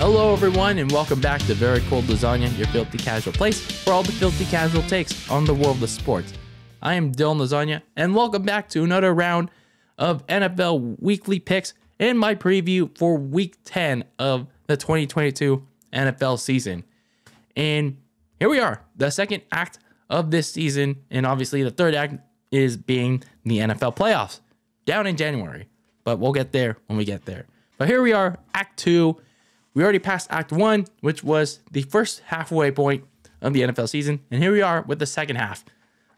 Hello everyone and welcome back to Very Cold Lasagna, your filthy casual place for all the filthy casual takes on the world of sports. I am DylanLasagna and welcome back to another round of NFL weekly picks and my preview for week 10 of the 2022 NFL season. And here we are, the second act of this season, and obviously the third act is being the NFL playoffs down in January, but we'll get there when we get there. But here we are, Act 2. We already passed Act 1, which was the first halfway point of the NFL season. And here we are with the second half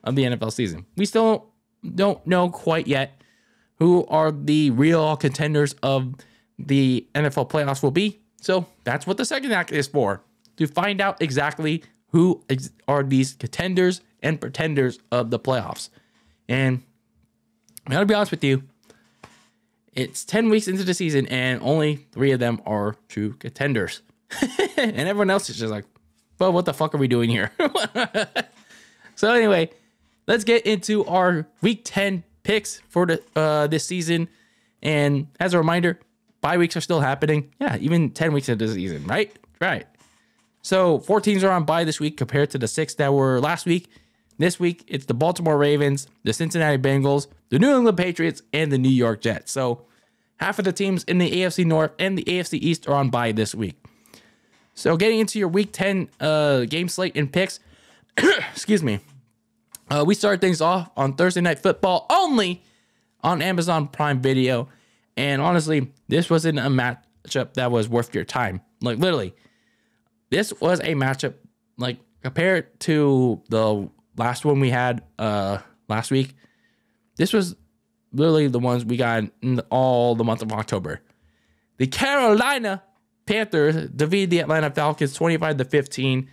of the NFL season. We still don't know quite yet who are the real contenders of the NFL playoffs will be. So that's what the second act is for, to find out exactly who are these contenders and pretenders of the playoffs. And I gotta be honest with you, it's 10 weeks into the season, and only 3 of them are true contenders. And everyone else is just like, well, what the fuck are we doing here? So anyway, let's get into our Week 10 picks for this season. And as a reminder, bye weeks are still happening. Yeah, even 10 weeks into the season, right? Right. So 4 teams are on bye this week compared to the 6 that were last week. This week, it's the Baltimore Ravens, the Cincinnati Bengals, the New England Patriots, and the New York Jets. So half of the teams in the AFC North and the AFC East are on bye this week. So getting into your Week 10 game slate and picks, excuse me, we started things off on Thursday Night Football only on Amazon Prime Video. And honestly, this wasn't a matchup that was worth your time. Like, literally, this was a matchup, like, compared to the last one we had last week, this was literally the ones we got in all the month of October. The Carolina Panthers defeated the Atlanta Falcons 25-15.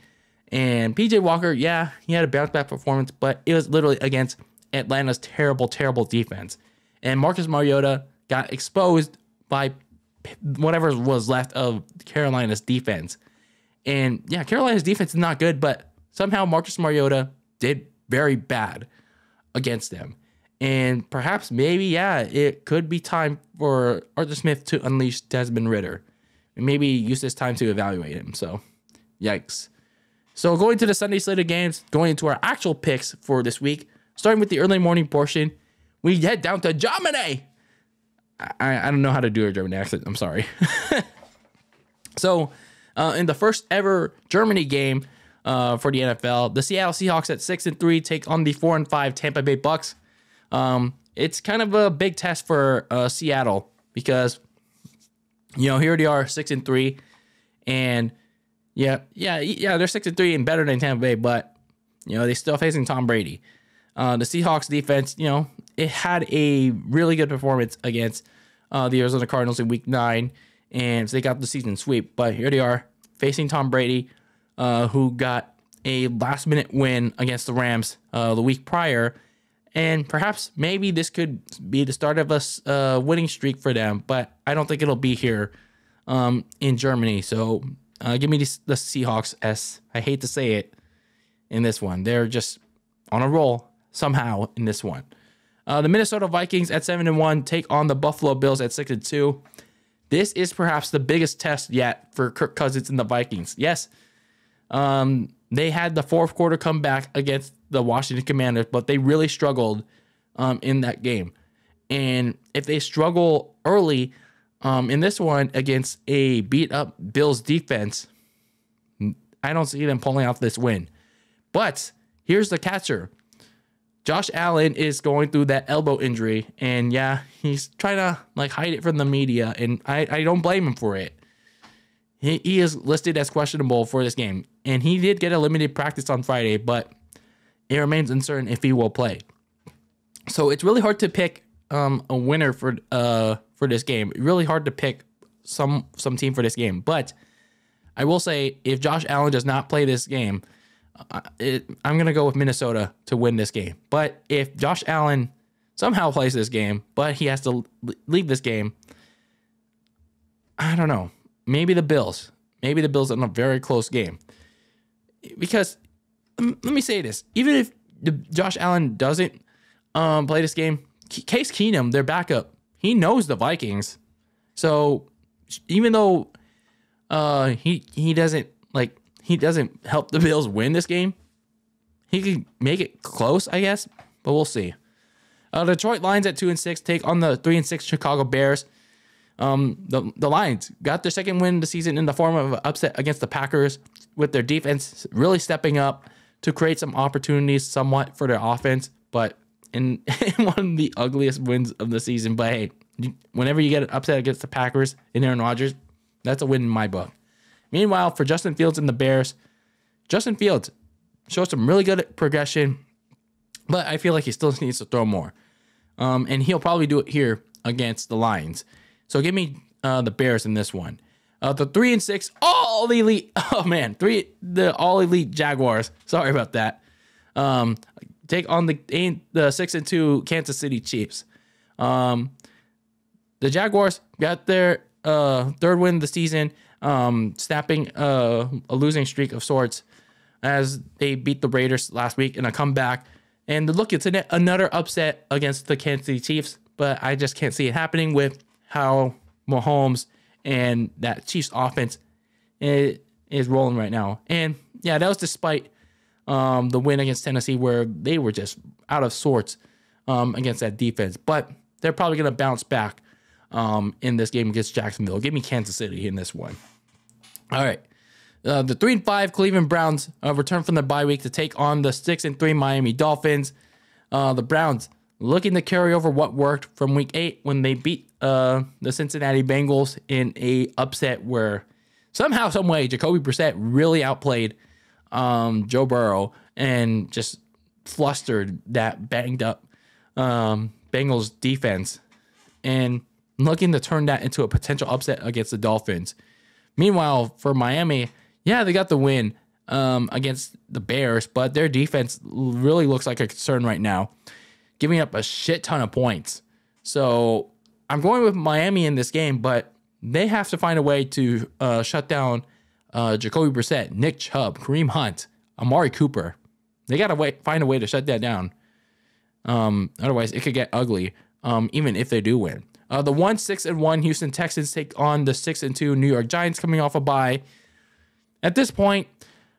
And PJ Walker, yeah, he had a bounce back performance, but it was literally against Atlanta's terrible, terrible defense. And Marcus Mariota got exposed by whatever was left of Carolina's defense. And yeah, Carolina's defense is not good, but somehow Marcus Mariota did very bad against them. And perhaps, maybe, yeah, it could be time for Arthur Smith to unleash Desmond Ridder and maybe use this time to evaluate him. So, yikes. So, going to the Sunday slate of games, going into our actual picks for this week, starting with the early morning portion, we head down to Germany. I don't know how to do a German accent. I'm sorry. So, in the first ever Germany game, for the NFL, the Seattle Seahawks at 6-3 take on the 4-5 Tampa Bay Bucks. It's kind of a big test for Seattle because, you know, here they are 6-3, and yeah, they're 6-3 and better than Tampa Bay, but you know, they're still facing Tom Brady. The Seahawks defense, you know, it had a really good performance against the Arizona Cardinals in Week 9, and so they got the season sweep. But here they are facing Tom Brady, who got a last-minute win against the Rams the week prior. And perhaps, maybe this could be the start of a winning streak for them, but I don't think it'll be here in Germany. So give me the Seahawks, as I hate to say it, in this one. They're just on a roll somehow in this one. The Minnesota Vikings at 7-1 take on the Buffalo Bills at 6-2. This is perhaps the biggest test yet for Kirk Cousins and the Vikings. Yes, they had the fourth quarter comeback against the Washington Commanders, but they really struggled in that game. And if they struggle early in this one against a beat-up Bills defense, I don't see them pulling out this win. But here's the catcher. Josh Allen is going through that elbow injury, and yeah, he's trying to like hide it from the media, and I don't blame him for it. He is listed as questionable for this game, and he did get a limited practice on Friday, but it remains uncertain if he will play. So it's really hard to pick a winner for this game. Really hard to pick some team for this game. But I will say, if Josh Allen does not play this game, I'm gonna go with Minnesota to win this game. But if Josh Allen somehow plays this game, but he has to leave this game, I don't know. Maybe the Bills. Maybe the Bills in a very close game. Because, let me say this. Even if Josh Allen doesn't play this game, Case Keenum, their backup, he knows the Vikings. So, even though he doesn't help the Bills win this game. He could make it close, I guess, but we'll see. Detroit Lions at 2-6 take on the 3-6 Chicago Bears. The Lions got their second win of the season in the form of an upset against the Packers, with their defense really stepping up to create some opportunities somewhat for their offense, but in one of the ugliest wins of the season. But hey, whenever you get an upset against the Packers and Aaron Rodgers, that's a win in my book. Meanwhile, for Justin Fields and the Bears, Justin Fields shows some really good progression, but I feel like he still needs to throw more. And he'll probably do it here against the Lions. So give me the Bears in this one. The 3-6 all elite. Oh man, the all elite Jaguars. Sorry about that. Take on the 6-2 Kansas City Chiefs. The Jaguars got their third win of the season, snapping a losing streak of sorts as they beat the Raiders last week in a comeback. And look, it's another upset against the Kansas City Chiefs, but I just can't see it happening with how Mahomes and that Chiefs offense is rolling right now. And yeah, that was despite the win against Tennessee, where they were just out of sorts against that defense. But they're probably going to bounce back in this game against Jacksonville. Give me Kansas City in this one. All right. The 3-5 Cleveland Browns return from the bye week to take on the 6-3 Miami Dolphins. The Browns looking to carry over what worked from week 8 when they beat the Cincinnati Bengals in a upset where somehow, some way, Jacoby Brissett really outplayed Joe Burrow and just flustered that banged up Bengals defense, and looking to turn that into a potential upset against the Dolphins. Meanwhile, for Miami, yeah, they got the win against the Bears, but their defense really looks like a concern right now, giving up a shit ton of points. So I'm going with Miami in this game, but they have to find a way to shut down Jacoby Brissett, Nick Chubb, Kareem Hunt, Amari Cooper. They got to find a way to shut that down. Otherwise, it could get ugly, even if they do win. The 1-6-1 Houston Texans take on the 6-2 New York Giants coming off a bye. At this point,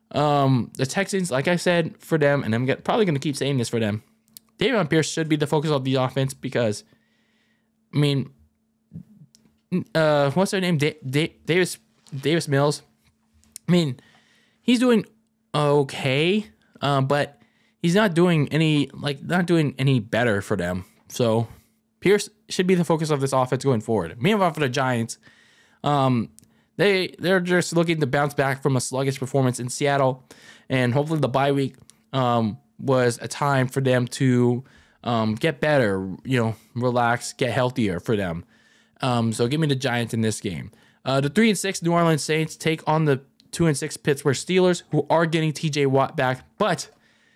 the Texans, like I said, for them, and I'm probably going to keep saying this for them, Dameon Pierce should be the focus of the offense because, I mean, what's their name? Davis Mills. I mean, he's doing okay, but he's not doing any better for them. So Pierce should be the focus of this offense going forward. Meanwhile, for the Giants, they're just looking to bounce back from a sluggish performance in Seattle, and hopefully the bye week was a time for them to get better, relax, get healthier for them. So give me the Giants in this game. The 3-6 New Orleans Saints take on the 2-6 Pittsburgh Steelers, who are getting TJ Watt back, but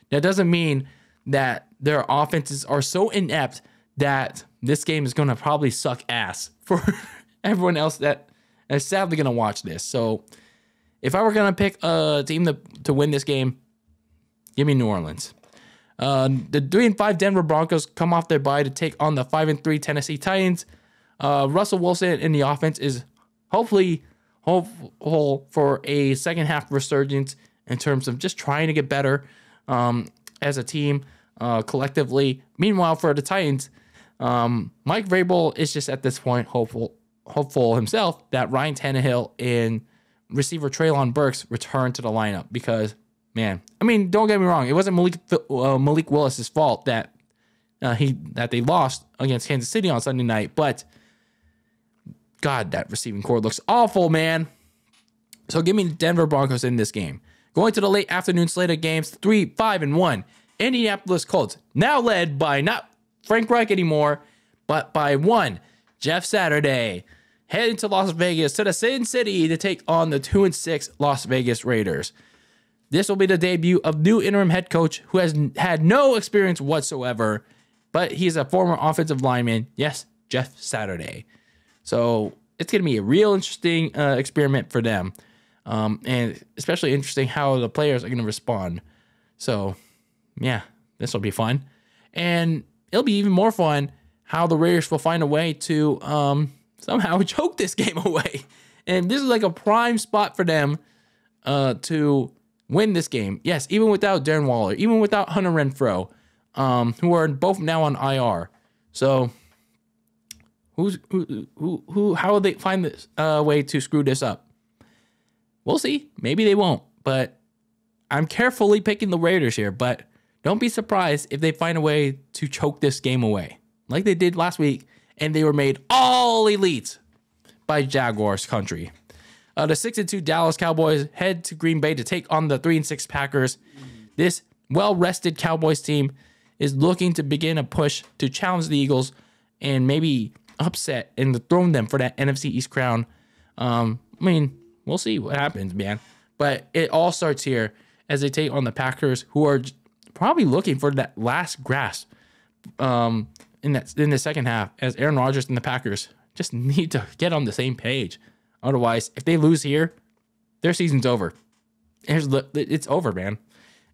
that doesn't mean that their offenses are so inept that this game is going to probably suck ass for everyone else that is sadly going to watch this. So if I were going to pick a team to win this game, give me New Orleans. The 3-5 Denver Broncos come off their bye to take on the 5-3 Tennessee Titans. Russell Wilson in the offense is hopefully hopeful for a second half resurgence in terms of just trying to get better as a team collectively. Meanwhile, for the Titans, Mike Vrabel is just at this point hopeful himself that Ryan Tannehill and receiver Treylon Burks return to the lineup because, man, I mean, don't get me wrong, it wasn't Malik Willis's fault that they lost against Kansas City on Sunday night, but God, that receiving core looks awful, man. So give me the Denver Broncos in this game. Going to the late afternoon slate of games, 3-5-1 Indianapolis Colts, now led by not Frank Reich anymore, but by one Jeff Saturday, heading to Las Vegas to the Sin City to take on the 2-6 Las Vegas Raiders. This will be the debut of new interim head coach who has had no experience whatsoever, but he's a former offensive lineman. Yes, Jeff Saturday. So it's going to be a real interesting experiment for them, and especially interesting how the players are going to respond. So, yeah, this will be fun. And it'll be even more fun how the Raiders will find a way to somehow choke this game away And this is like a prime spot for them to win this game. Yes, even without Darren Waller, even without Hunter Renfrow, who are both now on IR. So how will they find this way to screw this up? We'll see. Maybe they won't, but I'm carefully picking the Raiders here, but don't be surprised if they find a way to choke this game away like they did last week, and they were made all elite by Jaguars country. The 6-2 Dallas Cowboys head to Green Bay to take on the 3-6 Packers. This well-rested Cowboys team is looking to begin a push to challenge the Eagles and maybe upset and dethrone them for that NFC East crown. I mean, we'll see what happens, man. But it all starts here as they take on the Packers, who are probably looking for that last grasp in the second half, as Aaron Rodgers and the Packers just need to get on the same page. Otherwise, if they lose here, their season's over. It's over, man.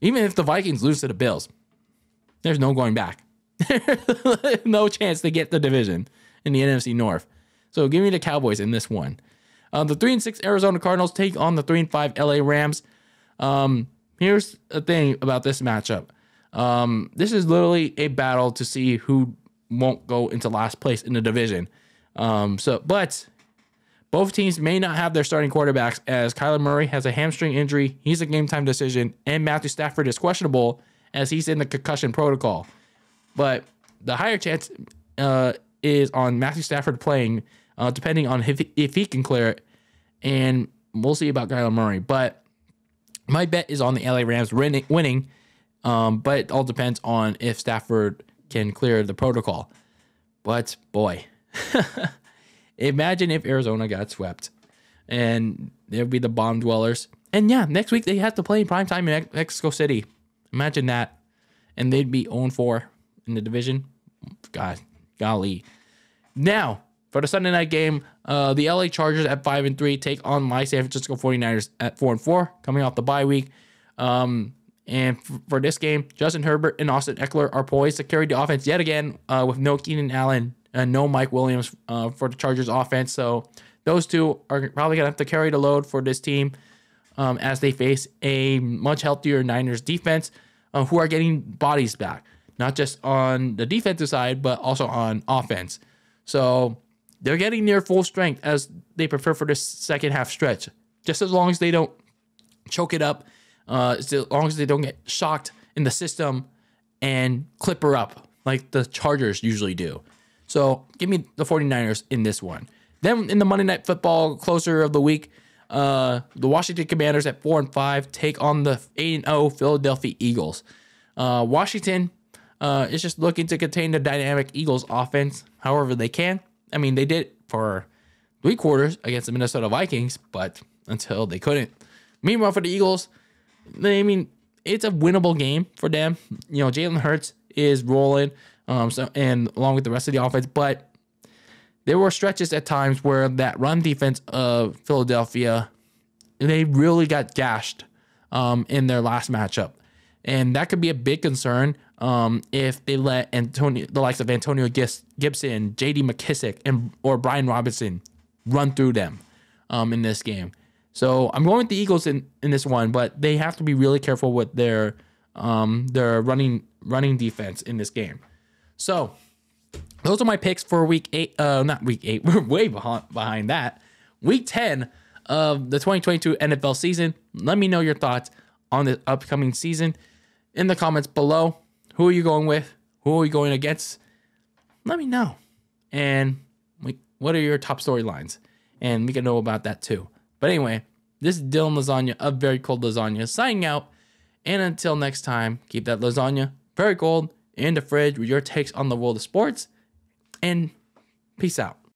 Even if the Vikings lose to the Bills, there's no going back. No chance to get the division in the NFC North. So give me the Cowboys in this one. The 3-6 Arizona Cardinals take on the 3-5 LA Rams. Here's the thing about this matchup. This is literally a battle to see who won't go into last place in the division. But both teams may not have their starting quarterbacks, as Kyler Murray has a hamstring injury. He's a game-time decision, and Matthew Stafford is questionable as he's in the concussion protocol. But the higher chance is on Matthew Stafford playing, depending on if he can clear it. And we'll see about Kyler Murray. But my bet is on the LA Rams winning. But it all depends on if Stafford can clear the protocol. But boy, imagine if Arizona got swept, and there'd be the bomb dwellers. And yeah, next week they have to play in primetime in Mexico City. Imagine that. And they'd be 0-4 in the division. God, golly. Now, for the Sunday night game, the LA Chargers at 5-3 take on my San Francisco 49ers at 4-4, coming off the bye week. And for this game, Justin Herbert and Austin Eckler are poised to carry the offense yet again, with no Keenan Allen and no Mike Williams for the Chargers offense. So those two are probably going to have to carry the load for this team as they face a much healthier Niners defense, who are getting bodies back, not just on the defensive side, but also on offense. So they're getting near full strength as they prepare for this second half stretch. Just as long as they don't choke it up, as long as they don't get shocked in the system and clip her up like the Chargers usually do. So give me the 49ers in this one. Then in the Monday Night Football closer of the week, the Washington Commanders at 4-5 take on the 8-0 Philadelphia Eagles. Washington is just looking to contain the dynamic Eagles offense however they can. I mean, they did for 3 quarters against the Minnesota Vikings, but until they couldn't. Meanwhile, for the Eagles, it's a winnable game for them. You know, Jalen Hurts is rolling, and along with the rest of the offense, but there were stretches at times where that run defense of Philadelphia, they really got gashed in their last matchup. And that could be a big concern if they let the likes of Antonio Gibson, J.D. McKissick, or Brian Robinson run through them in this game. So I'm going with the Eagles in this one, but they have to be really careful with their running defense in this game. So those are my picks for week 8. Not week 8. We're way behind that. Week 10 of the 2022 NFL season. Let me know your thoughts on the upcoming season in the comments below. Who are you going with? Who are you going against? Let me know. And what are your top storylines? And we can know about that too. But anyway, this is DylanLasagna of Very Cold Lasagna signing out. And until next time, keep that lasagna very cold in the fridge with your takes on the world of sports. And peace out.